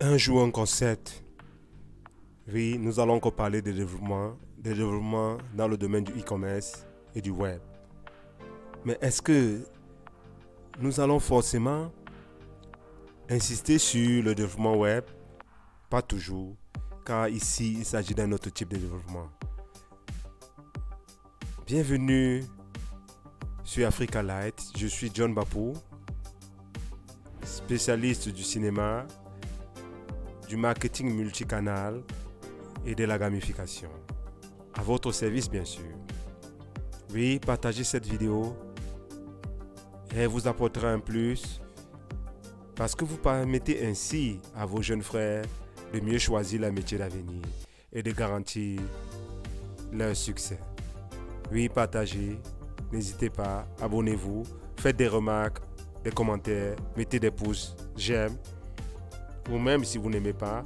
Un jour, un concept. Oui, nous allons encore parler de développement dans le domaine du e-commerce et du web. Mais est-ce que nous allons forcément insister sur le développement web? Pas toujours, car ici, il s'agit d'un autre type de développement. Bienvenue sur Africa Light. Je suis John Bapou, spécialiste du cinéma, du marketing multicanal et de la gamification. À votre service, bien sûr. Oui, partagez cette vidéo et elle vous apportera un plus parce que vous permettez ainsi à vos jeunes frères de mieux choisir leur métier d'avenir et de garantir leur succès. Oui, partagez, n'hésitez pas, abonnez-vous, faites des remarques, des commentaires, mettez des pouces, j'aime, ou même si vous n'aimez pas,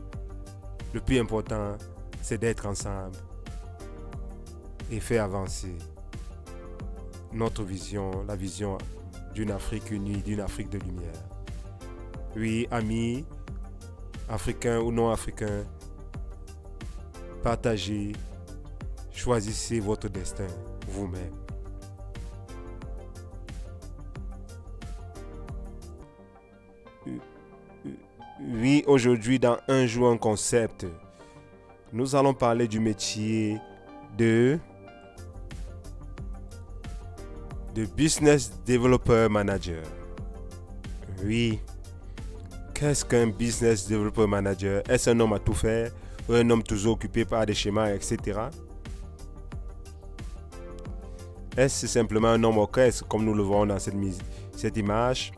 le plus important, c'est d'être ensemble et faire avancer notre vision, la vision d'une Afrique unie, d'une Afrique de lumière. Oui, amis, africains ou non africains, partagez, choisissez votre destin vous-même. Oui, aujourd'hui, dans Un jour, un concept, nous allons parler du métier de Business Developer Manager. Oui, qu'est-ce qu'un Business Developer Manager? Est-ce un homme à tout faire ou un homme toujours occupé par des schémas, etc.? Est-ce simplement un homme orchestre, comme nous le voyons dans cette image,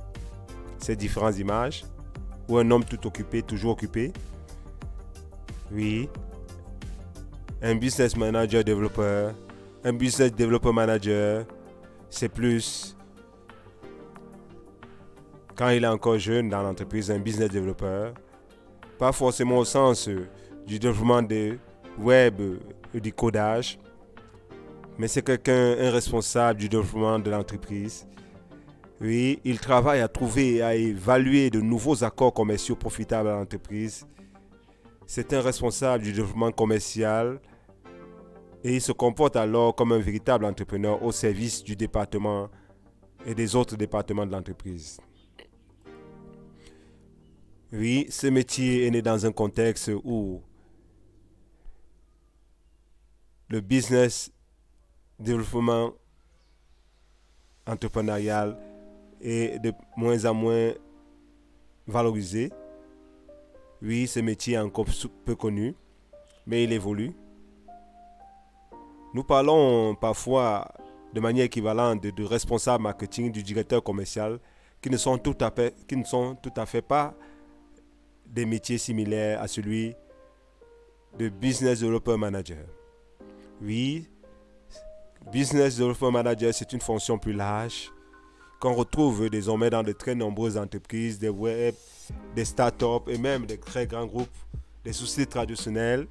ces différentes images, ou un homme tout occupé, toujours occupé? Oui, un Business Manager Developer, un Business Developer Manager, c'est plus, quand il est encore jeune dans l'entreprise, un business developer, pas forcément au sens du développement de web ou du codage, mais c'est un responsable du développement de l'entreprise. Oui, il travaille à trouver et à évaluer de nouveaux accords commerciaux profitables à l'entreprise. C'est un responsable du développement commercial et il se comporte alors comme un véritable entrepreneur au service du département et des autres départements de l'entreprise. Oui, ce métier est né dans un contexte où le business développement entrepreneurial est de moins en moins valorisé. Oui, ce métier est encore peu connu, mais il évolue. Nous parlons parfois de manière équivalente de responsable marketing, du directeur commercial, qui ne sont tout à fait pas des métiers similaires à celui de Business Developer Manager. Oui, Business Developer Manager, c'est une fonction plus large qu'on retrouve désormais dans de très nombreuses entreprises, des web, des startups et même des très grands groupes, des sociétés traditionnelles,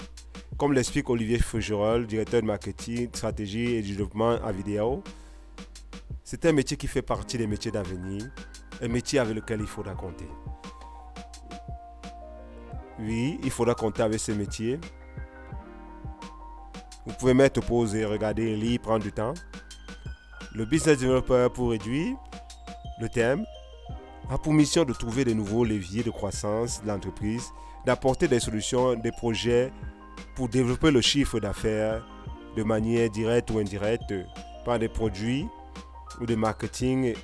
comme l'explique Olivier Fougerolles, directeur de marketing, stratégie et développement à vidéo. C'est un métier qui fait partie des métiers d'avenir, un métier avec lequel il faudra compter. Oui, il faudra compter avec ce métier. Vous pouvez mettre pause et regarder, lire, prendre du temps. Le business developer, pour réduire le thème, a pour mission de trouver de nouveaux leviers de croissance de l'entreprise, d'apporter des solutions, des projets pour développer le chiffre d'affaires de manière directe ou indirecte par des produits ou de marketing,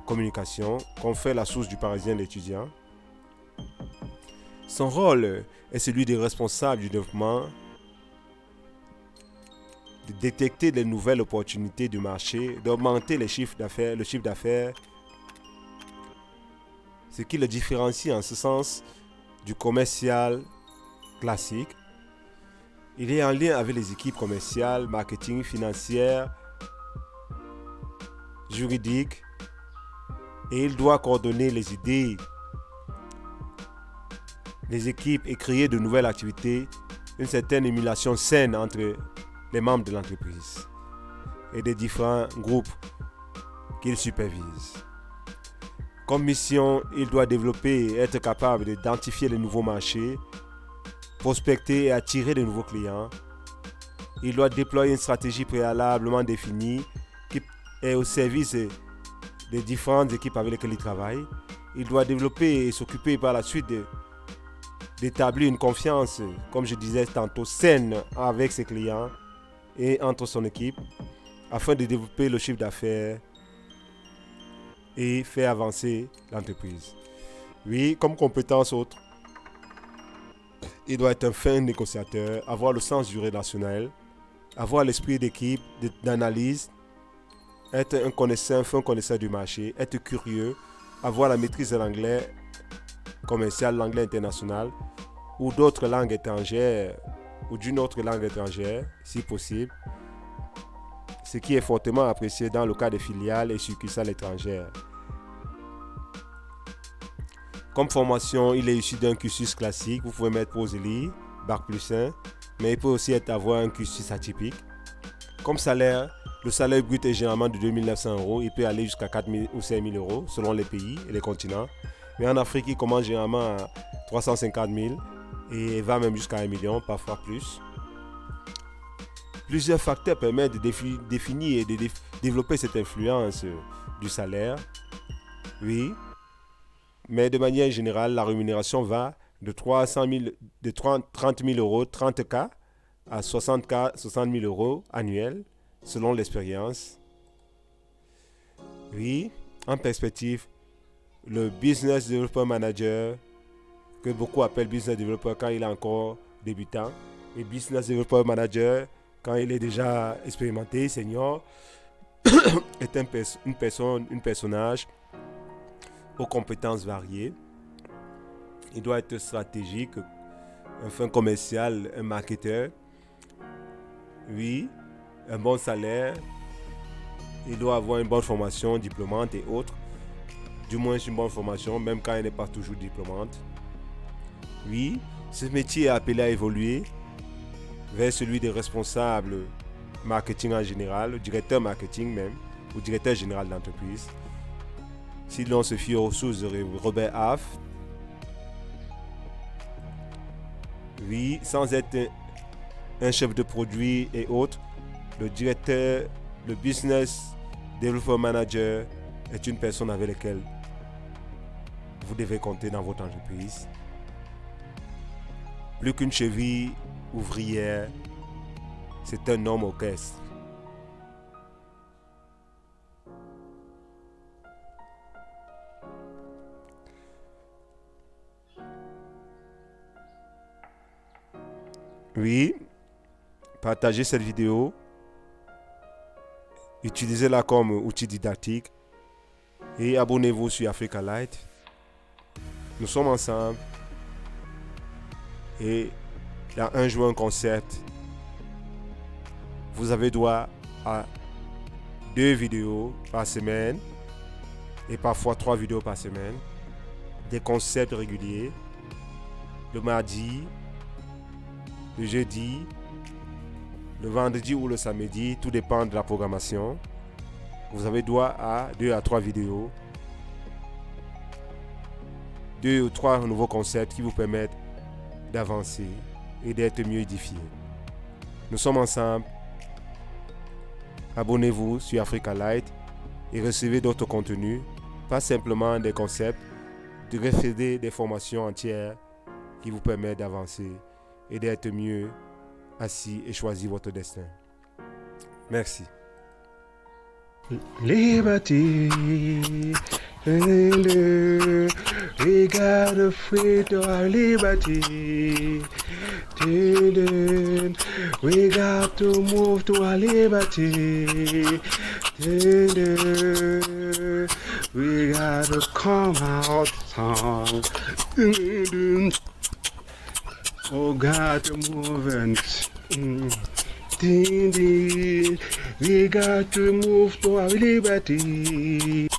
communication, qu'on fait la source du Parisien d'étudiants. Son rôle est celui des responsables du développement, de détecter les nouvelles opportunités du marché, d'augmenter le chiffre d'affaires, ce qui le différencie en ce sens du commercial classique. Il est en lien avec les équipes commerciales, marketing, financières, juridiques, et il doit coordonner les idées des équipes et créer de nouvelles activités, une certaine émulation saine entre les membres de l'entreprise et des différents groupes qu'il supervise. Comme mission, il doit développer et être capable d'identifier les nouveaux marchés, prospecter et attirer de nouveaux clients. Il doit déployer une stratégie préalablement définie qui est au service des différentes équipes avec lesquelles il travaille. Il doit développer et s'occuper par la suite d'établir une confiance, comme je disais tantôt, saine avec ses clients et entre son équipe, afin de développer le chiffre d'affaires et faire avancer l'entreprise. Oui, comme compétence autre, il doit être un fin négociateur, avoir le sens du relationnel, avoir l'esprit d'équipe, d'analyse, être un fin connaisseur du marché, être curieux, avoir la maîtrise de l'anglais commercial, l'anglais international ou d'autres langues étrangères ou d'une autre langue étrangère, si possible, ce qui est fortement apprécié dans le cas des filiales et succursales étrangères. Comme formation, il est issu d'un cursus classique. Vous pouvez mettre Prosely, Bac plus 1, mais il peut aussi avoir un cursus atypique. Comme salaire, le salaire brut est généralement de 2 900 €. Il peut aller jusqu'à 4 000 ou 5 000 € selon les pays et les continents. Mais en Afrique, il commence généralement à 350 000 et va même jusqu'à 1 million, parfois plus. Plusieurs facteurs permettent de définir et de développer cette influence du salaire. Oui. Mais de manière générale, la rémunération va de 30 000 €, 30 K, à 60 000 € annuels, selon l'expérience. Oui, en perspective, le Business Developer Manager, que beaucoup appellent Business Developer quand il est encore débutant, et Business Developer Manager, quand il est déjà expérimenté, senior, est un personnage aux compétences variées. Il doit être stratégique, un fin commercial, un marketeur. Oui, un bon salaire. Il doit avoir une bonne formation diplômante et autres. Du moins une bonne formation, même quand il n'est pas toujours diplômante. Oui, ce métier est appelé à évoluer vers celui des responsables marketing en général, le directeur marketing même, ou directeur général d'entreprise. Si l'on se fie aux ressources de Robert Half, oui, sans être un chef de produit et autres, le directeur, le business developer manager est une personne avec laquelle vous devez compter dans votre entreprise. Plus qu'une cheville ouvrière, c'est un homme orchestre. Oui, partagez cette vidéo, utilisez-la comme outil didactique et abonnez-vous sur Africa Light. Nous sommes ensemble et dans un juin concept, vous avez droit à 2 vidéos par semaine et parfois 3 vidéos par semaine, des concepts réguliers, le mardi, le jeudi, le vendredi ou le samedi, tout dépend de la programmation. Vous avez droit à 2 à 3 vidéos, 2 ou 3 nouveaux concepts qui vous permettent d'avancer et d'être mieux édifié. Nous sommes ensemble. Abonnez-vous sur Africa Light et recevez d'autres contenus, pas simplement des concepts, de recevez des formations entières qui vous permettent d'avancer et d'être mieux assis et choisir votre destin. Merci. Liberty, we gotta free to our liberty. We got to move to our liberty. We gotta come out song. Oh God, to move and we got to move to our liberty.